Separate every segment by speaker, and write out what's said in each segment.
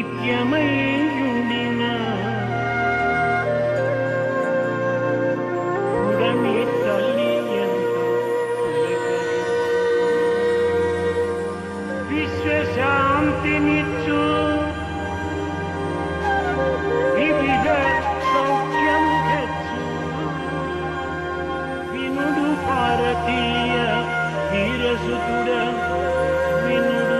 Speaker 1: నిత్యమయుడిన ఉడమి తల్లి ఎంత పులకరి విశ్వశాంతినిచ్చు వివిధ సౌఖ్యము హెచ్చు వినుడు భారతీయ వీరసుతుడ వినుడు.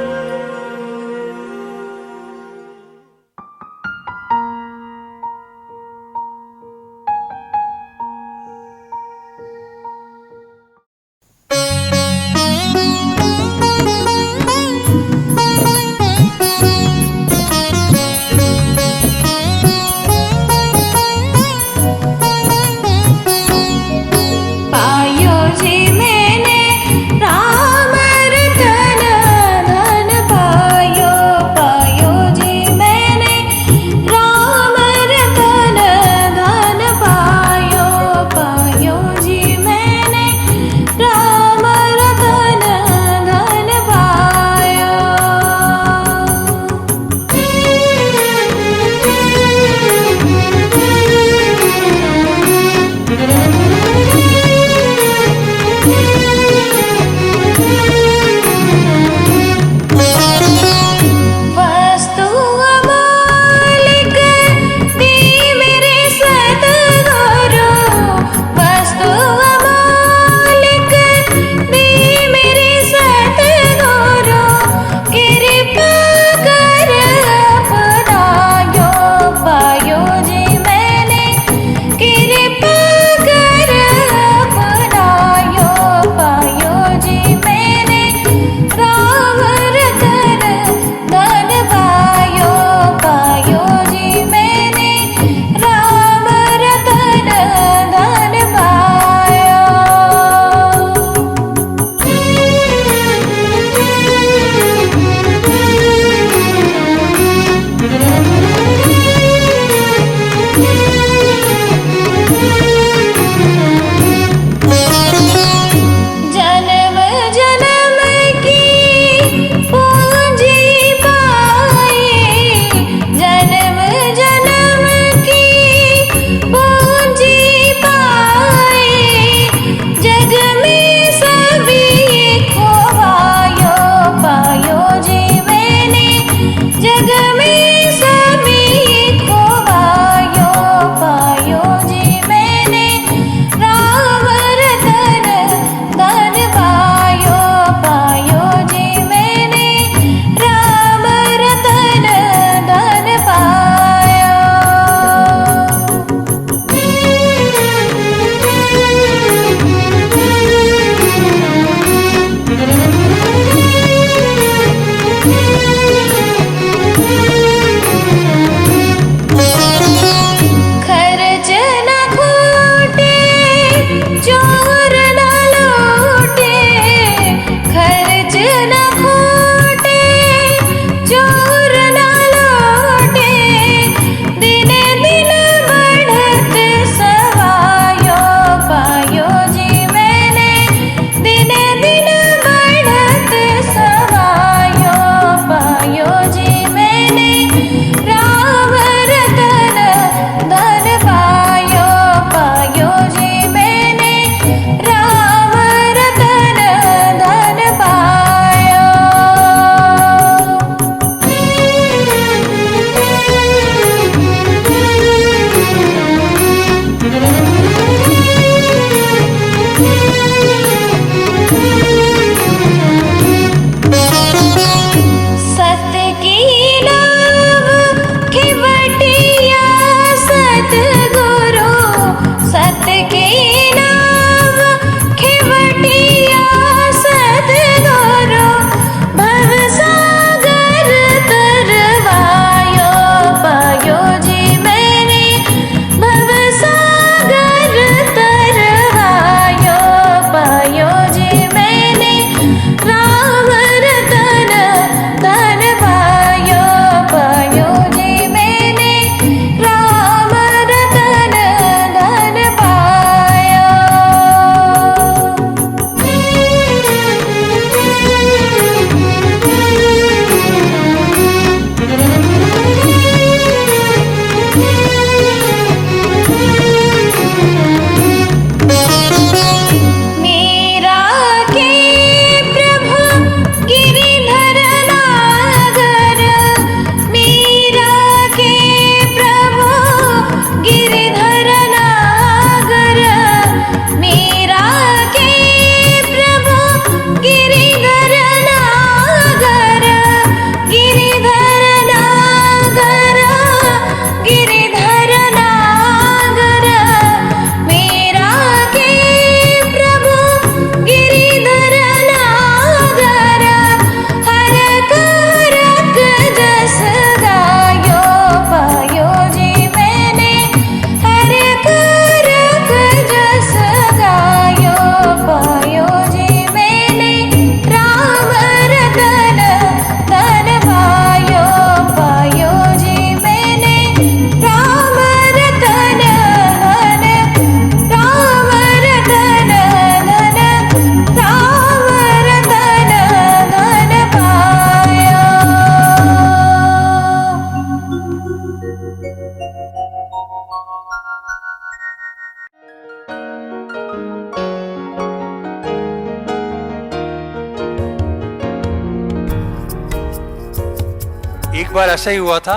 Speaker 2: एक बार ऐसा ही हुआ था,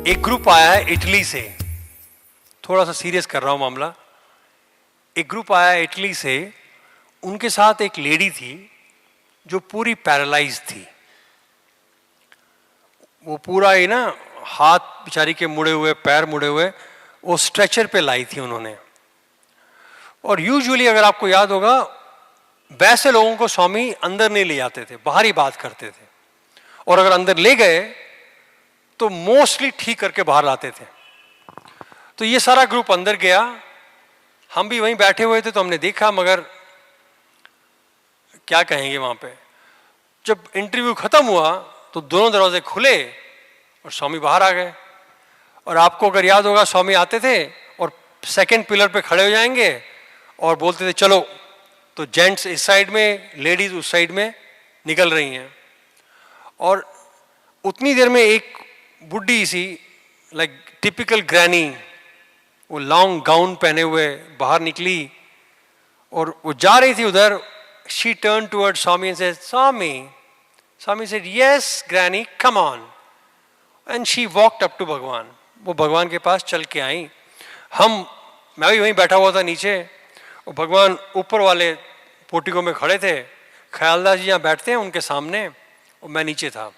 Speaker 2: एक ग्रुप आया है इटली से, थोड़ा सा सीरियस कर रहा हूं मामला। एक ग्रुप आया है इटली से, उनके साथ एक लेडी थी जो पूरी पैरालाइज थी। वो पूरा ही ना, हाथ बेचारी के मुड़े हुए, पैर मुड़े हुए, वो स्ट्रेचर पे लाई थी उन्होंने। और यूजुअली अगर आपको याद होगा, वैसे लोगों को स्वामी अंदर नहीं ले जाते थे, बाहर ही बात करते थे, और अगर अंदर ले गए तो मोस्टली ठीक करके बाहर लाते थे। तो ये सारा ग्रुप अंदर गया, हम भी वहीं बैठे हुए थे, तो हमने देखा, मगर क्या कहेंगे वहां पे। जब इंटरव्यू खत्म हुआ तो दोनों दरवाजे खुले और स्वामी बाहर आ गए। और आपको अगर याद होगा, स्वामी आते थे और सेकंड पिलर पे खड़े हो जाएंगे और बोलते थे चलो, तो जेंट्स इस साइड में, लेडीज उस साइड में निकल रही हैं। और उतनी देर में एक बुढ़ी सी, लाइक टिपिकल ग्रैनी, वो लॉन्ग गाउन पहने हुए बाहर निकली और वो जा रही थी उधर। She turn toward Swami and said, Swami, Swami said, yes granny, come on. And she walked up to Bhagwan. वो भगवान के पास चल के आई। मैं भी वहीं बैठा हुआ था नीचे, और भगवान ऊपर वाले पोर्टिको में खड़े थे। ख्यालदास जी यहाँ बैठते हैं उनके सामने, और मैं नीचे था।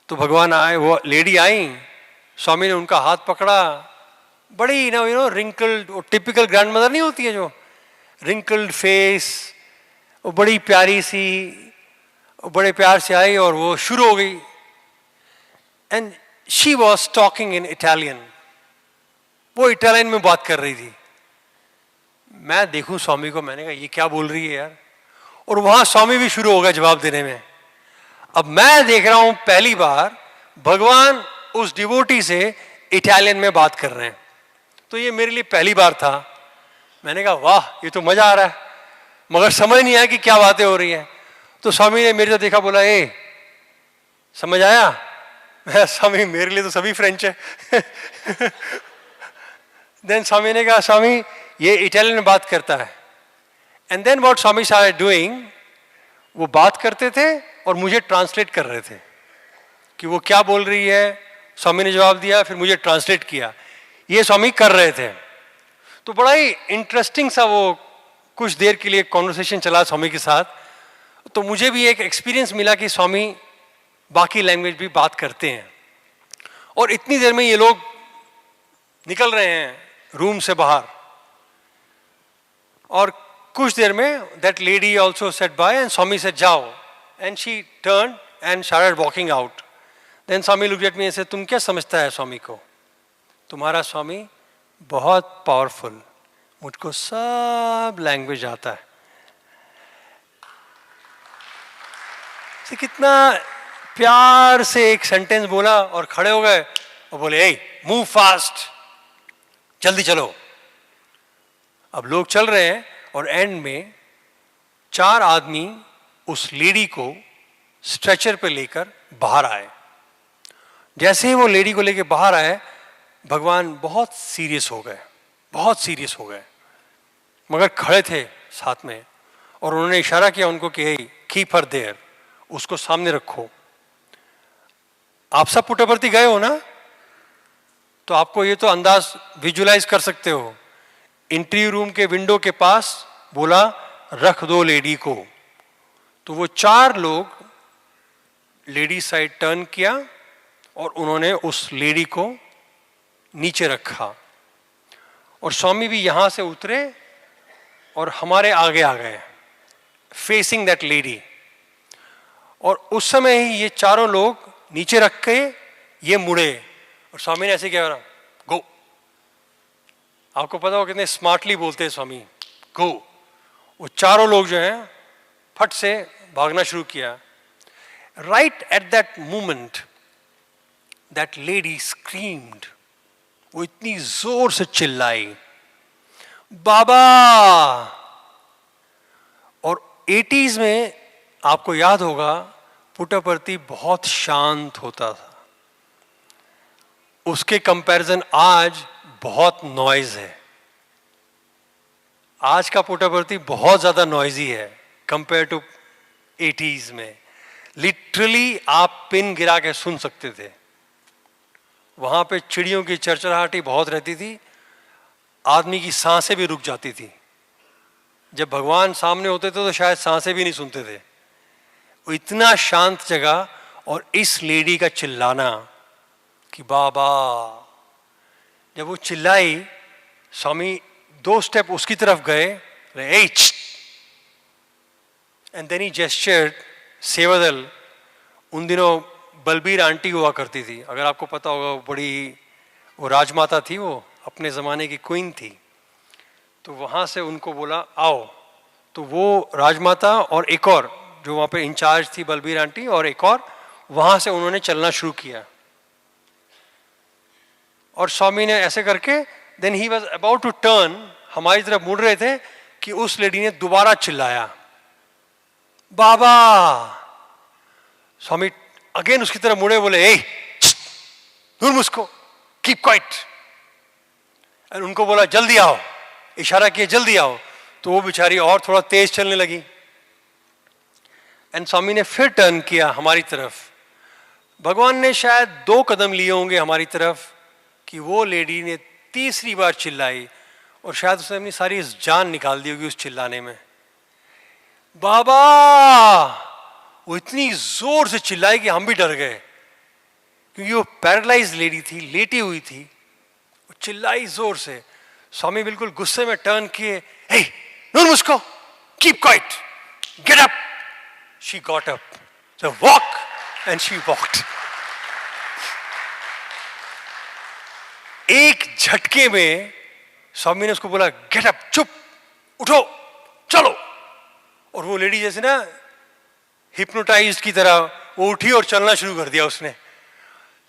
Speaker 2: तो भगवान आए, वो लेडी आई, स्वामी ने उनका हाथ पकड़ा। बड़ी रिंकल्ड, टिपिकल ग्रैंड मदर नहीं होती है जो, रिंकल्ड फेस, वो बड़ी प्यारी सी, बड़े प्यार से आई और वो शुरू हो गई। And she was talking in Italian, वो इटालियन में बात कर रही थी। मैं देखूं स्वामी को, मैंने कहा ये क्या बोल रही है यार। और वहां स्वामी भी शुरू हो गया जवाब देने में। अब मैं देख रहा हूं पहली बार भगवान उस डिवोटी से इटालियन में बात कर रहे हैं, तो ये मेरे लिए पहली बार था। मैंने कहा वाह, ये तो मजा आ रहा है, मगर समझ नहीं आया कि क्या बातें हो रही हैं। तो स्वामी ने मेरे को देखा, बोला ए, समझ आया? मैं, स्वामी मेरे लिए तो सभी फ्रेंच है। देन स्वामी ने कहा, स्वामी ये इटालियन में बात करता है। And then what Swami started doing, वो बात करते थे और मुझे ट्रांसलेट कर रहे थे कि वो क्या बोल रही है। स्वामी ने जवाब दिया, फिर मुझे ट्रांसलेट किया। ये स्वामी कर रहे थे। तो बड़ा ही इंटरेस्टिंग सा वो कुछ देर के लिए कॉन्वर्सेशन चला स्वामी के साथ। तो मुझे भी एक एक्सपीरियंस मिला कि स्वामी बाकी लैंग्वेज भी बात करते हैं। और इतनी देर में ये लोग निकल रहे हैं रूम से बाहर, और कुछ देर में that lady also said bye and Swami said जाओ, and she turn and started walking out. Then Swami looked at me and said, तुम क्या समझता है स्वामी को? तुम्हारा स्वामी बहुत पावरफुल, मुझको सब लैंग्वेज आता है। से कितना प्यार से एक सेंटेंस बोला और खड़े हो गए और बोले, ए मूव फास्ट, जल्दी चलो। अब लोग चल रहे हैं और एंड में 4 आदमी उस लेडी को स्ट्रेचर पे लेकर बाहर आए। जैसे ही वो लेडी को लेकर बाहर आए, भगवान बहुत सीरियस हो गए, बहुत सीरियस हो गए, मगर खड़े थे साथ में। और उन्होंने इशारा किया उनको कि कीप हर देयर, उसको सामने रखो। आप सब पुट्टपर्ती गए हो ना, तो आपको ये तो अंदाज विजुलाइज कर सकते हो। इंटरव्यू रूम के विंडो के पास बोला रख दो लेडी को, तो वो 4 लोग लेडी साइड टर्न किया और उन्होंने उस लेडी को नीचे रखा। और स्वामी भी यहां से उतरे और हमारे आगे आ गए, फेसिंग दैट लेडी। और उस समय ही ये चारों लोग नीचे रख के ये मुड़े, और स्वामी ने ऐसे क्या करा, गो। आपको पता हो कितने स्मार्टली बोलते हैं स्वामी, गो। वो चारों लोग जो हैं फट से भागना शुरू किया। Right at that moment that lady screamed, वो इतनी जोर से चिल्लाई, बाबा। और 80s में आपको याद होगा पुट्टपर्ती बहुत शांत होता था, उसके कंपैरिजन आज बहुत नॉइज है। आज का पुट्टपर्ती बहुत ज्यादा नॉइजी है कंपेयर टू 80s में। लिटरली आप पिन गिरा के सुन सकते थे। वहां पे चिड़ियों की चरचराहटी बहुत रहती थी, आदमी की सांसें भी रुक जाती थी। जब भगवान सामने होते थे तो शायद सांसें भी नहीं सुनते थे, वो इतना शांत जगह। और इस लेडी का चिल्लाना कि बाबा, जब वो चिल्लाई, स्वामी 2 स्टेप उसकी तरफ गए, एंड देन ही जेस्चर्ड। सेवादल, उन दिनों बलबीर आंटी हुआ करती थी, अगर आपको पता होगा, वो बड़ी, वो राजमाता थी, वो अपने ज़माने की क्वीन थी। तो वहाँ से उनको बोला आओ, तो वो राजमाता और एक और जो वहाँ पे इंचार्ज थी, बलबीर आंटी और एक और, वहाँ से उन्होंने चलना शुरू किया। और स्वामी ने ऐसे करके, then he was about to turn, हमारी तरफ मुड़ रहे थे कि उस लेडी ने दोबारा चिल्लाया, बाबा। स्वामी अगेन उसकी तरफ मुड़े, बोले ए दूर मुझको, कीप क्वाइट। और उनको बोला जल्दी आओ, इशारा किया जल्दी आओ। तो वो बेचारी और थोड़ा तेज चलने लगी। एंड स्वामी ने फिर टर्न किया हमारी तरफ। भगवान ने शायद 2 कदम लिए होंगे हमारी तरफ कि वो लेडी ने तीसरी बार चिल्लाई, और शायद उसने अपनी सारी जान निकाल दी होगी उस चिल्लाने में। बाबा, वो इतनी जोर से चिल्लाई कि हम भी डर गए, क्योंकि वो पैरालाइज लेडी थी, लेटी हुई थी, वो चिल्लाई जोर से। स्वामी बिल्कुल गुस्से में टर्न किए, हे नूर मुझको, keep quiet, get up. She got up, so walk, and she walked. एक झटके में स्वामी ने उसको बोला गेट अप, चुप, उठो, चलो। और वो लेडी जैसे ना हिप्नोटाइज्ड की तरह वो उठी और चलना शुरू कर दिया उसने।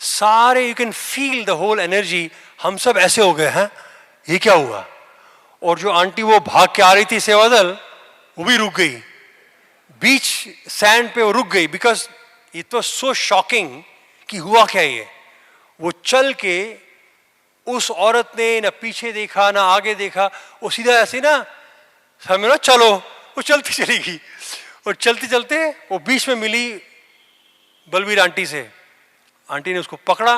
Speaker 2: सारे, you can feel the whole energy. हम सब ऐसे हो गए हैं, ये क्या हुआ। और जो आंटी वो भाग के आ रही थी सेवादल, वो भी रुक गई बीच सैंड पे, वो रुक गई, because it was so shocking कि हुआ क्या ये। वो चल के, उस औरत ने ना पीछे देखा ना आगे देखा, वो सीधा ऐसे ना समझ लो चलो, वो चलती चली गई। और चलते चलते वो बीच में मिली बलबीर आंटी से। आंटी ने उसको पकड़ा,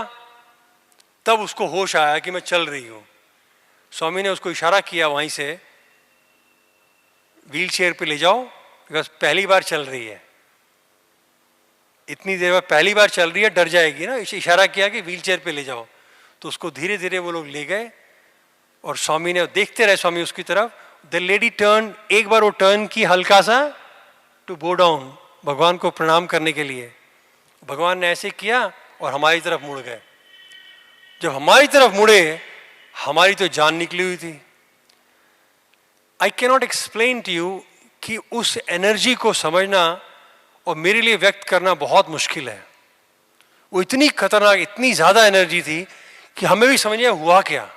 Speaker 2: तब उसको होश आया कि मैं चल रही हूँ। स्वामी ने उसको इशारा किया वहीं से, व्हील चेयर पे ले जाओ, बिकॉज पहली बार चल रही है, इतनी देर में पहली बार चल रही है, डर जाएगी ना। इशारा किया कि व्हील चेयर पे ले जाओ। तो उसको धीरे धीरे वो लोग ले गए, और स्वामी ने, देखते रहे स्वामी उसकी तरफ। द लेडी टर्न, एक बार वो टर्न की हल्का सा, टू बो डाउन, भगवान को प्रणाम करने के लिए। भगवान ने ऐसे किया और हमारी तरफ मुड़ गए। जब हमारी तरफ मुड़े, हमारी तो जान निकली हुई थी। I can not explain to you कि उस एनर्जी को समझना और मेरे लिए व्यक्त करना बहुत मुश्किल है। वो इतनी खतरनाक, इतनी ज्यादा एनर्जी थी कि हमें भी समझ में हुआ क्या।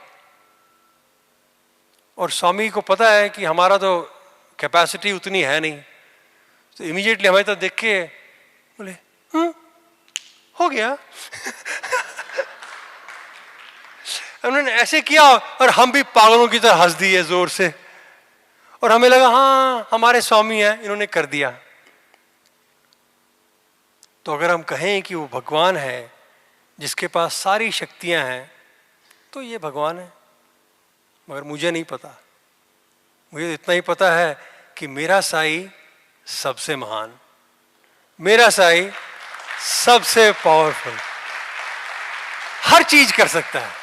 Speaker 2: और स्वामी को पता है कि हमारा तो कैपेसिटी उतनी है नहीं, तो इमीडिएटली हमें तो देख के बोले हो गया। उन्होंने ऐसे किया और हम भी पागलों की तरह हंस दिए जोर से, और हमें लगा हाँ हमारे स्वामी हैं, इन्होंने कर दिया। तो अगर हम कहें कि वो भगवान है जिसके पास सारी शक्तियां हैं, तो ये भगवान है। मगर मुझे नहीं पता, मुझे तो इतना ही पता है कि मेरा साईं सबसे महान, मेरा साईं सबसे पावरफुल, हर चीज कर सकता है।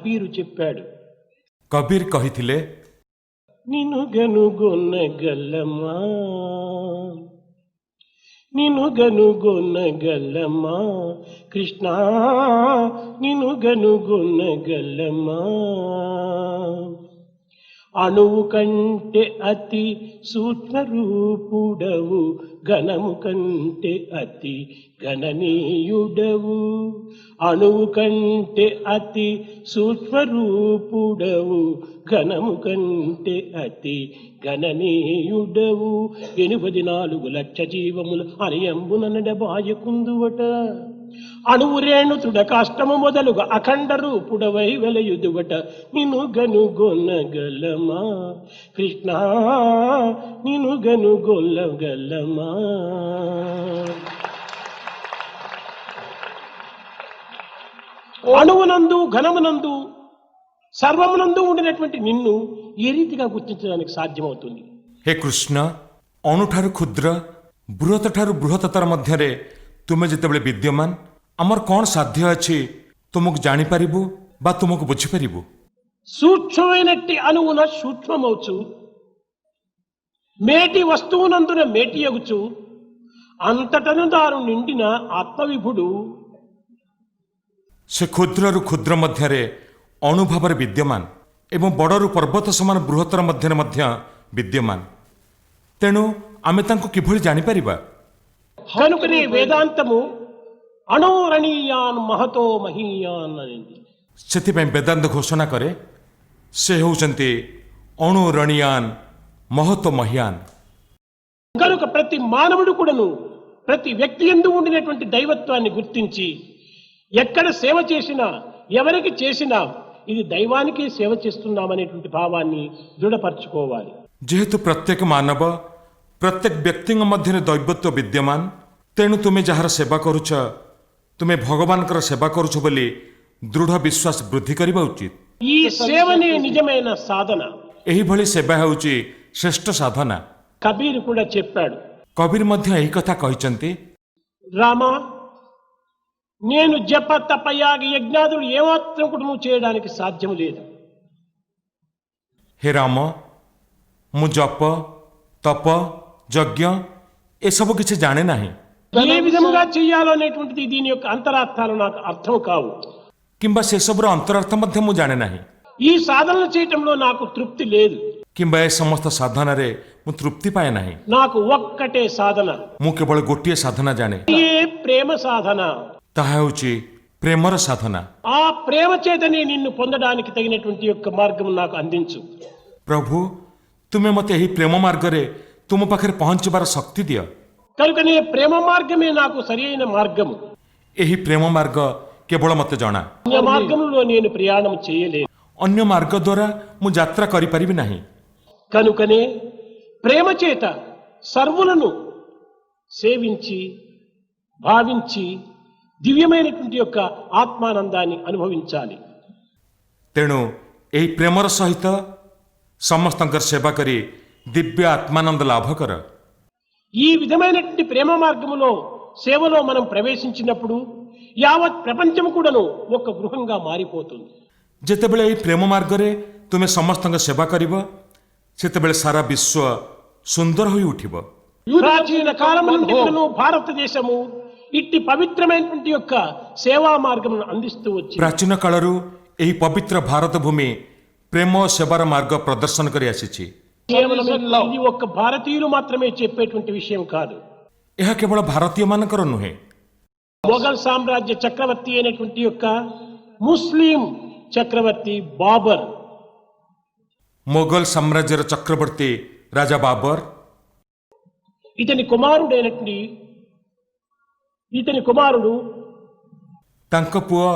Speaker 1: కబీరు చెప్పాడు.
Speaker 3: କବୀର କହିଥିଲେ,
Speaker 1: నిన్ను గనుగొనగలమా, నిన్ను గనుగొనగలమా కృష్ణ, నిన్ను గనుగొనగలమా. అణువు కంటే అతి సూక్ష్మ రూపుడవు, ఘనము కంటే అతి గణనీయుడవు. అణువు కంటే అతి సూక్ష్మ రూపుడవు, ఘనము కంటే అతి గణనీయుడవు. 84 లక్ష జీవములు అనియంబున నడబాయకుందువట. అణువు రేణుతుడ కాష్టము మొదలుగా అఖండ రూపుడవై వెలయుదువట. నిన్ను గనుగొనగలమా కృష్ణ, నిన్ను గనుగొనగలమా. అణువునందు ఘనమునందు సర్వమునందు ఉండినటువంటి నిన్ను ఏ రీతిగా గుర్తించడానికి సాధ్యమవుతుంది?
Speaker 3: ହେ କୃଷ୍ଣ, ଅଣୁଠାରୁ କ୍ଷୁଦ୍ର ବୃହତଠାରୁ ବୃହତ୍ତର ମଧ୍ୟରେ ତୁମେ ଯେତେବେଳେ ବିଦ୍ୟମାନ, ଆମର କ'ଣ ସାଧ୍ୟ ଅଛି ତୁମକୁ ଜାଣିପାରିବୁ ବା ତୁମକୁ ବୁଝିପାରିବୁ?
Speaker 1: సూక్ష్మమైనట్టి అణువున సూక్ష్మమవుచు, మేటి వస్తువునందున మేటి అగుచు, అంతటను దారు నిండిన ఆత్మవిభుడు
Speaker 3: ସେ କ୍ଷୁଦ୍ରରୁ କ୍ଷୁଦ୍ର ମଧ୍ୟରେ ଅଣୁ ଭାବରେ ବିଦ୍ୟମାନ ଏବଂ ବଡ଼ରୁ ପର୍ବତ ସମାନ ବୃହତ୍ତର ମଧ୍ୟରେ ମଧ୍ୟ ବିଦ୍ୟମାନ। ତେଣୁ ଆମେ ତାଙ୍କୁ କିଭଳି ଜାଣିପାରିବା?
Speaker 1: కనుకనే వేదాంతము అణోరణీయాన్ మహతో మహీయాన్ అనేది.
Speaker 3: ସେଥିପାଇଁ ବେଦାନ୍ତ ଘୋଷଣା କରେ, ସେ ହେଉଛନ୍ତି ଅଣୁରଣୀୟାନ ମହତ ମହିୟାନ।
Speaker 1: కనుక ప్రతి మానవుడు కూడాను ప్రతి వ్యక్తి యందు ఉండినటువంటి దైవత్వాన్ని గుర్తించి ఎక్కడ సేవ చేసినా ఎవరికి చేసినా ఇది దైవానికి సేవ చేస్తున్నామనేటువంటి భావాన్ని దృఢపరచుకోవాలి।
Speaker 3: ଯେହେତୁ ପ୍ରତ୍ୟେକ ମାନବ ପ୍ରତ୍ୟେକ ବ୍ୟକ୍ତିଙ୍କ ମଧ୍ୟରେ ଦୈବତ୍ୱ ବିଦ୍ୟମାନ, ତେଣୁ ତୁମେ ଯାହାର ସେବା କରୁଛ ତୁମେ ଭଗବାନଙ୍କର ସେବା କରୁଛ ବୋଲି ଦୃଢ଼ ବିଶ୍ୱାସ ବୃଦ୍ଧି କରିବା ଉଚିତ।
Speaker 1: ఈ సేవనే నిజమైన సాధన।
Speaker 3: ଏହିଭଳି ସେବା ହେଉଛି ଶ୍ରେଷ୍ଠ ସାଧନା।
Speaker 1: కబీర్ కూడా చెప్పాడు,
Speaker 3: କବୀର ମଧ୍ୟ ଏହି କଥା କହିଛନ୍ତି,
Speaker 1: రామ, నేను జప తపయాగ యజ్ఞాదులు ఏమాత్రం కూడా నువ్వు చేయడానికి సాధ్యం లేదు।
Speaker 3: ହେ ରାମ, ମୁଁ ଜପ ତପ ଯଜ୍ଞ ଏସବୁ କିଛି ଜାଣେ ନାହିଁ,
Speaker 1: ఏ విధంగా చెయ్యాలో అనేటువంటిది దీని యొక్క అంతరార్థాలు నాకు అర్థం కావు।
Speaker 3: କିମ୍ବା ସେସବୁର ଅନ୍ତରାର୍ଥ ମଧ୍ୟ ମୁଁ ଜାଣେ ନାହିଁ,
Speaker 1: ఈ సాధనలు చేయటంలో నాకు తృప్తి లేదు।
Speaker 3: କିମ୍ବା ଏ ସମସ୍ତ ସାଧନାରେ ମୁଁ ତୃପ୍ତି ପାଏ ନାହିଁ।
Speaker 1: నాకు ఒక్కటే సాధన,
Speaker 3: ମୁଁ କେବଳ ଗୋଟିଏ ସାଧନା ଜାଣେ,
Speaker 1: ఏ ప్రేమ సాధన।
Speaker 3: ତାହା ହେଉଛି ପ୍ରେମର ସାଧନା।
Speaker 1: ఆ ప్రేమ చేతనే నిన్ను పొందడానికి తగినటువంటి యొక్క మార్గం నాకు అందించు।
Speaker 3: ପ୍ରଭୁ, ତୁମେ ମୋତେ ଏହି ପ୍ରେମ ମାର୍ଗରେ ତୁମ ପାଖରେ ପହଞ୍ଚିବାର ଶକ୍ତି ଦିଅ।
Speaker 1: కనుకనే ప్రేమ మార్గమే నాకు సరైన మార్గము।
Speaker 3: ଏହି ପ୍ରେమ ମାର୍ଗ କେବଳ ମୋତେ ଜଣା,
Speaker 1: అన్య మార్గంలో నేను ప్రయాణం చేయలేను।
Speaker 3: ଅନ୍ୟ ମାର୍ଗ ଦ୍ୱାରା ମୁଁ ଯାତ୍ରା କରିପାରିବି ନାହିଁ।
Speaker 1: కనుకనే ప్రేమ చేత సర్వులను సేవించి భావించి దివ్యమైనటువంటి యొక్క ఆత్మానందాన్ని అనుభవించాలి।
Speaker 3: ତେଣୁ ଏହି ପ୍ରେମର ସହିତ ସମସ୍ତଙ୍କର ସେବା କରି ଦିବ୍ୟ ଆତ୍ମାନନ୍ଦ ଲାଭ କର।
Speaker 1: ఈ విధమైనటువంటి ప్రేమ మార్గములో సేవలో మనం ప్రవేశించినప్పుడు యావత్ ప్రపంచం కూడాను ఒక గృహంగా మారిపోతుంది।
Speaker 3: ଯେତେବେଳେ ଏହି ପ୍ରେମ ମାର୍ଗରେ ତୁମେ ସମସ୍ତଙ୍କ ସେବା କରିବ, ସେତେବେଳେ ସାରା ବିଶ୍ୱ ସୁନ୍ଦର ହୋଇ ଉଠିବ।
Speaker 1: ప్రాచీన కాలం నుండి కూడాను భారతదేశము ఇట్టి పవిత్రమైనటువంటి యొక్క సేవా మార్గమును అందిస్తూ వచ్చి
Speaker 3: ପ୍ରାଚୀନ କାଳରୁ ଏହି ପବିତ୍ର ଭାରତ ଭୂମି ପ୍ରେମ ଓ ସେବାର ମାର୍ଗ ପ୍ରଦର୍ଶନ କରି ଆସିଛି।
Speaker 1: కేవలం ఇది ఒక్క భారతీయులు మాత్రమే చెప్పేటువంటి విషయం కాదు।
Speaker 3: ଏହା କେବଳ ଭାରତୀୟମାନଙ୍କର ନୁହେଁ,
Speaker 1: మొఘల్ సామ్రాజ్య చక్రవర్తి అయినటువంటి యొక్క ముస్లిం చక్రవర్తి బాబర్,
Speaker 3: ମୋଗଲ ସାମ୍ରାଜ୍ୟର ଚକ୍ରବର୍ତ୍ତୀ ରାଜା ବାବର,
Speaker 1: ఇతని కుమారుడు
Speaker 3: ତାଙ୍କ ପୁଅ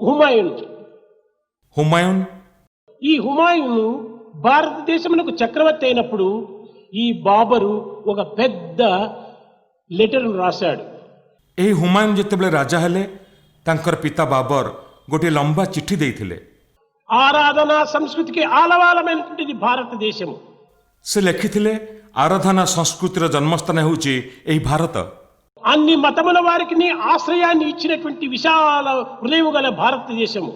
Speaker 1: హుమాయూన్।
Speaker 3: ହୁମାୟୁନ,
Speaker 1: ఈ హుమాయూన్ భారతదేశమునకు చక్రవర్తి అయినప్పుడు ఈ బాబరు ఒక పెద్ద లెటర్ను రాశాడు।
Speaker 3: ଏହି ହୁମାୟୁନ ଯେତେବେଳେ ରାଜା ହେଲେ, ତାଙ୍କର ପିତା ବାବର ଗୋଟିଏ ଲମ୍ବା ଚିଠି ଦେଇଥିଲେ।
Speaker 1: ఆరాధన సంస్కృతికి ఆలవాలమైనటువంటిది భారతదేశము।
Speaker 3: ସେ ଲେଖିଥିଲେ, ଆରାଧନା ସଂସ୍କୃତିର ଜନ୍ମସ୍ଥାନ ହେଉଛି ଏହି ଭାରତ।
Speaker 1: అన్ని మతముల వారికి ఆశ్రయాన్ని ఇచ్చినటువంటి విశాల హృదయం గల భారతదేశము।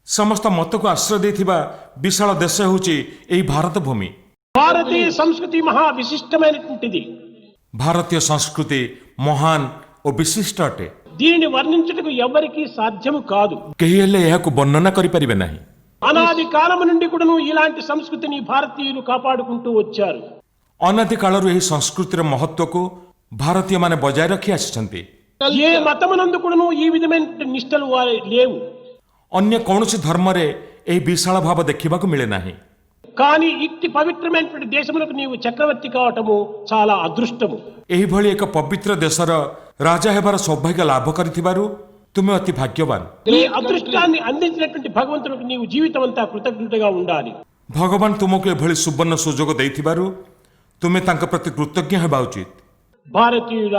Speaker 3: ସମସ୍ତ ମତକୁ ଆଶ୍ରୟ ଦେଇଥିବା ବିଶାଳ ଦେଶ ହେଉଛି ଏହି ଭାରତ ଭୂମି।
Speaker 1: భారతీయ సంస్కృతి మహా విశిష్టమైనటువంటిది.
Speaker 3: ଭାରତୀୟ ସଂସ୍କୃତି ମହାନ ଓ ବିଶିଷ୍ଟ ଅଟେ।
Speaker 1: దీనిని వర్ణించుటకు ఎవరికీ సాధ్యము కాదు.
Speaker 3: କେହି ହେଲେ ଏହାକୁ ବର୍ଣ୍ଣନା କରିପାରିବେ ନାହିଁ।
Speaker 1: అనాది కాలము నుండి కూడాను ఇలాంటి సంస్కృతిని భారతీయులు కాపాడుకుంటూ వచ్చారు.
Speaker 3: ଅନାଦି କାଳରୁ ଏହି ସଂସ୍କୃତିର ମହତ୍ୱକୁ ଭାରତୀୟମାନେ ବଜାୟ ରଖି ଆସିଛନ୍ତି।
Speaker 1: ఏ మతమునందు కూడాను ఈ విధమైన నిష్టలు లేవు.
Speaker 3: ଅନ୍ୟ କୌଣସି ଧର୍ମରେ ଏହି ବିଶାଳ ଭାବ ଦେଖିବାକୁ ମିଳେ ନାହିଁ।
Speaker 1: కానీ ఇట్టి పవిత్రమైనటువంటి దేశములకు నీవు చక్రవర్తి కావటము చాలా అదృష్టము.
Speaker 3: ଏହିଭଳି ଏକ ପବିତ୍ର ଦେଶର ରାଜା ହେବାର ସୌଭାଗ୍ୟ ଲାଭ କରିଥିବାରୁ ତୁମେ ଅତି ଭାଗ୍ୟବାନ।
Speaker 1: ఈ అదృష్టాన్ని అందించినటువంటి భగవంతునికి నీవు జీవితం అంతా కృతజ్ఞతగా ఉండాలి.
Speaker 3: ଭଗବାନ ତୁମକୁ ଏଭଳି ସୁବର୍ଣ୍ଣ ସୁଯୋଗ ଦେଇଥିବାରୁ ତୁମେ ତାଙ୍କ ପ୍ରତି କୃତଜ୍ଞ ହେବା ଉଚିତ।
Speaker 1: భారతీయుల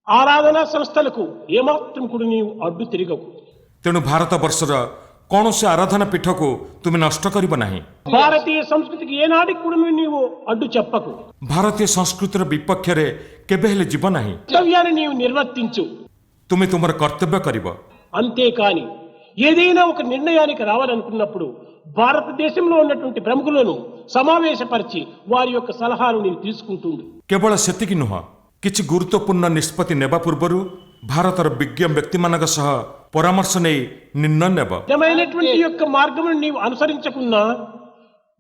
Speaker 1: ఆరాధనా సంస్థలకు ఏమాత్రం కూడా నీవు అడ్డు తిరగకు.
Speaker 3: ତେଣୁ ଭାରତବର୍ଷର କୌଣସି ଆରାଧନା ପୀଠକୁ ତୁମେ ନଷ୍ଟ କରିବ ନାହିଁ।
Speaker 1: భారతీయ సంస్కృతికి ఏనాటికి కూడా నీవు అడ్డు చెప్పకు.
Speaker 3: ଭାରତୀୟ ସଂସ୍କୃତିର ବିପକ୍ଷରେ କେବେ ହେଲେ ଯିବ ନାହିଁ।
Speaker 1: కర్తవ్యాన్ని నీవు నిర్వర్తించు.
Speaker 3: ତୁମେ ତୁମର କର୍ତ୍ତବ୍ୟ କରିବ।
Speaker 1: అంతేకాని ఏదైనా ఒక నిర్ణయానికి రావాలనుకున్నప్పుడు భారతదేశంలో ఉన్నటువంటి ప్రముఖులను సమావేశపరిచి వారి యొక్క సలహాలు నీవు తీసుకుంటుండు.
Speaker 3: କେବଳ ସେତିକି ନୁହଁ, କିଛି ଗୁରୁତ୍ୱପୂର୍ଣ୍ଣ ନିଷ୍ପତ୍ତି ନେବା ପୂର୍ବରୁ ଭାରତର ବିଜ୍ଞ ବ୍ୟକ୍ତିମାନଙ୍କ ସହ ପରାମର୍ଶ ନେଇ ନିର୍ଣ୍ଣୟ ନେବ।
Speaker 1: నిజమైనటువంటి యొక్క మార్గమును నీవు అనుసరించకున్నా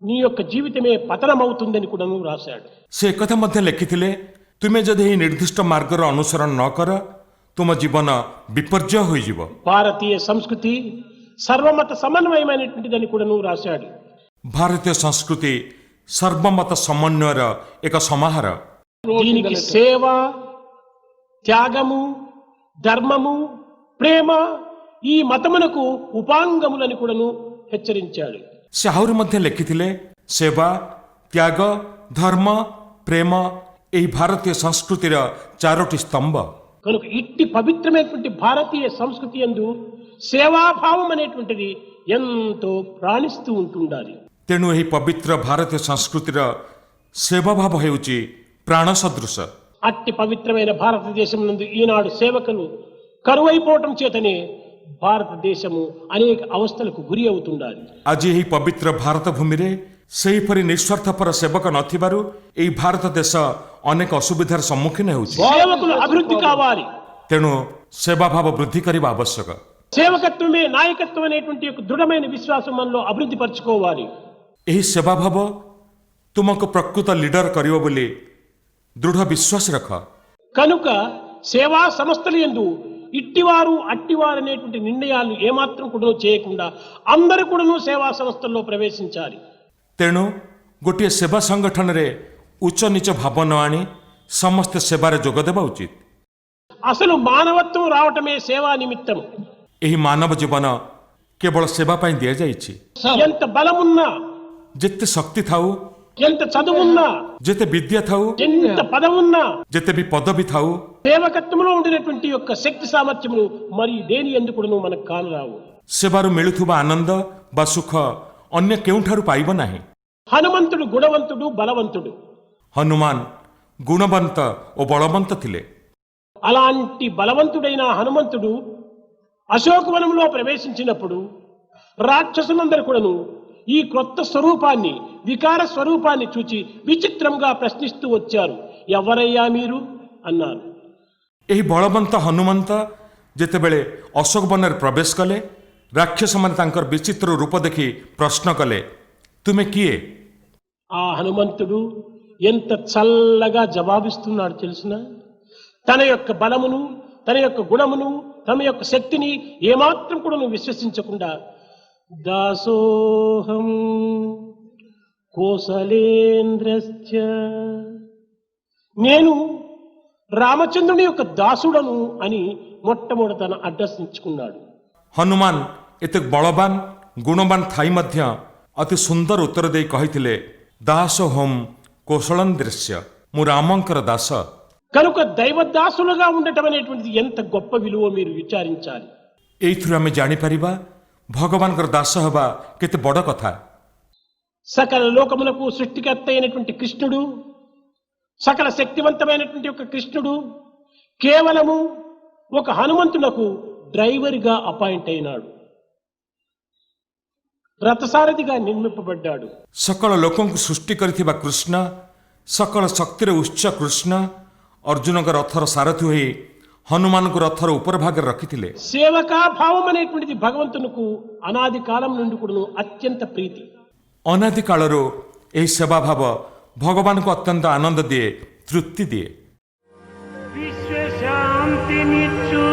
Speaker 1: నీ యొక్క జీవితమే పతనమవుతుందని కూడా నువ్వు రాశాడు.
Speaker 3: ସେ ଏକଥା ମଧ୍ୟ ଲେଖିଥିଲେ, ତୁମେ ଯଦି ଏହି ନିର୍ଦ୍ଦିଷ୍ଟ ମାର୍ଗର ଅନୁସରଣ ନ କର ତୁମ ଜୀବନ ବିପର୍ଯ୍ୟୟ ହୋଇଯିବ।
Speaker 1: భారతీయ సంస్కృతి సర్వమత సమన్వయమైనటువంటిదని కూడా నువ్వు రాశాడు.
Speaker 3: ଭାରତୀୟ ସଂସ୍କୃତି ସର୍ବମତ ସମନ୍ୱୟର ଏକ ସମାହାର।
Speaker 1: దీనికి సేవ, త్యాగము, ధర్మము, ప్రేమ ఈ మతమునకు ఉపాంగములని కూడాను హెచ్చరించాడు.
Speaker 3: ସେ ଆହୁରି ମଧ୍ୟ ଲେଖିଥିଲେ, ସେବା, ତ୍ୟାଗ, ଧର୍ମ, ପ୍ରେମ ଏହି ଭାରତୀୟ ସଂସ୍କୃତିର ଚାରୋଟି ସ୍ତମ୍ଭ।
Speaker 1: కనుక ఇట్టి పవిత్రమైనటువంటి భారతీయ సంస్కృతి యందు సేవాభావం అనేటువంటిది ఎంతో ప్రాణిస్తూ ఉంటుండాలి.
Speaker 3: ତେଣୁ ଏହି ପବିତ୍ର ଭାରତୀୟ ସଂସ୍କୃତିର ସେବାଭାବ ହେଉଛି ପ୍ରାଣ ସଦୃଶ।
Speaker 1: అట్టి పవిత్రమైన భారతదేశం నందు ఈనాడు సేవకులు కరువైపోవటం చేతనే భారతదేశము అనేక అవస్థలకు గురి అవుతుండాలి.
Speaker 3: ଆଜି ଏହି ପବିତ୍ର ଭାରତ ଭୂମିରେ ସେହିପରି ନିଃସ୍ୱାର୍ଥପର ସେବକ ନଥିବାରୁ ଏହି ଭାରତ ଦେଶ ଅନେକ ଅସୁବିଧାର ସମ୍ମୁଖୀନ ହେଉଛି।
Speaker 1: సేవకులు అభివృద్ధి కావాలి.
Speaker 3: ତେଣୁ ସେବାଭାବ ବୃଦ୍ଧି କରିବା ଆବଶ୍ୟକ।
Speaker 1: సేవకత్వమే నాయకత్వం అనేటువంటి ఒక దృఢమైన విశ్వాసం మనలో అభివృద్ధి పరచుకోవాలి.
Speaker 3: ଏହି ସେବାଭାବ ତୁମକୁ ପ୍ରକୃତ ଲିଡର କରିବ ବୋଲି ଦୃଢ଼ ବିଶ୍ୱାସ ରଖ।
Speaker 1: కనుక సేవా సంస్థల యందు ఇట్టివారు అట్టివారు అనేటువంటి నిర్ణయాలు ఏమాత్రం కూడా చేయకుండా అందరూ కూడాను సేవా సంస్థల్లో ప్రవేశించాలి.
Speaker 3: ତେଣୁ ଗୋଟିଏ ସେବା ସଂଗଠନରେ ଉଚ୍ଚ ନିଚ ଭାବ ନ ଆଣି ସମସ୍ତେ ସେବାରେ ଯୋଗ ଦେବା ଉଚିତ।
Speaker 1: అసలు మానవత్వం రావటమే సేవా నిమిత్తము.
Speaker 3: ଏହି ମାନବ ଜୀବନ କେବଳ ସେବା ପାଇଁ ଦିଆଯାଇଛି।
Speaker 1: ఎంత బలమున్నా,
Speaker 3: ଯେତେ ଶକ୍ତି ଥାଉ,
Speaker 1: ఎంత చదువున్నా,
Speaker 3: ଯେତେ ବିଦ୍ୟା ଥାଉ,
Speaker 1: ఎంత పదవున్నా,
Speaker 3: ଯେତେ ବି ପଦବୀ ଥାଉ,
Speaker 1: సేవకత్వంలో ఉండినటువంటి యొక్క శక్తి సామర్థ్యములు మరి దేని ఎందుకు మనకు కానరావు.
Speaker 3: ସେବାରୁ ମିଳୁଥିବା ଆନନ୍ଦ ବା ସୁଖ ଅନ୍ୟ କେଉଁଠାରୁ ପାଇବ ନାହିଁ।
Speaker 1: హనుమంతుడు గుణవంతుడు, బలవంతుడు.
Speaker 3: ହନୁମାନ ଗୁଣବନ୍ତ ଓ ବଳବନ୍ତ ଥିଲେ।
Speaker 1: అలాంటి బలవంతుడైన హనుమంతుడు అశోకవనంలో ప్రవేశించినప్పుడు రాక్షసులందరూ కూడాను ఈ క్రొత్త స్వరూపాన్ని, వికార స్వరూపాన్ని చూచి విచిత్రంగా ప్రశ్నిస్తూ వచ్చారు. ఎవరయ్యా మీరు అన్నారు.
Speaker 3: ଏହି ବଳବନ୍ତ ହନୁମନ୍ତ ଯେତେବେଳେ ଅଶୋକ ବନରେ ପ୍ରବେଶ କଲେ, ରାକ୍ଷସମାନେ ତାଙ୍କର ବିଚିତ୍ର ରୂପ ଦେଖି ପ୍ରଶ୍ନ କଲେ, ତୁମେ କିଏ?
Speaker 1: ఆ హనుమంతుడు ఎంత చల్లగా జవాబిస్తున్నాడు తెలుసునా? తన యొక్క బలమును, తన యొక్క గుణమును, తన యొక్క శక్తిని ఏమాత్రం కూడా నువ్వు విశ్వసించకుండా దాసోహం కోసలేంద్రశ్చ, నేను రామచంద్రుని యొక్క దాసుడను అని మొట్టమొదట తన అడ్రస్ ఇచ్చుకున్నాడు.
Speaker 3: ହନୁମାନ ଏତେ ବଳବାନ ଗୁଣବାନ ଥାଇ ମଧ୍ୟ ଅତି ସୁନ୍ଦର ଉତ୍ତର ଦେଇ କହିଥିଲେ, ଦାସ ହୋମ୍ କୌଶଳଂ ଦୃଶ୍ୟ, ମୁଁ ରାମଙ୍କର ଦାସ।
Speaker 1: కనుక దైవదాసులుగా ఉండటం అనేటువంటిది ఎంత గొప్ప విలువ మీరు విచారించాలి.
Speaker 3: ଏଇଥିରୁ ଆମେ ଜାଣିପାରିବା ଭଗବାନଙ୍କର ଦାସ ହେବା କେତେ ବଡ଼ କଥା।
Speaker 1: సకల లోకములకు సృష్టికర్త అయినటువంటి కృష్ణుడు, సకల శక్తివంతమైనటువంటి ఒక కృష్ణుడు కేవలము ఒక హనుమంతునకు డ్రైవర్గా అపాయింట్ అయినాడు. రథసారథిగా నిర్మింపబడ్డాడు.
Speaker 3: सकल लोकं सृष्टि करिथिबा कृष्ण सकल शक्तिर उच्च कृष्ण अर्जुन रथर सारथी होई हनुमान को रथर ऊपर भाग रखिथिले.
Speaker 1: సేవకా భావం అనేటువంటిది భగవంతునికి అనాది కాలం నుండి కూడా అత్యంత ప్రీతి.
Speaker 3: अनादि कालरो एही सेवा भाव भगवान को अत्यंत आनंद दिए तृप्ति दिए.
Speaker 4: विश्व शांति निच्छु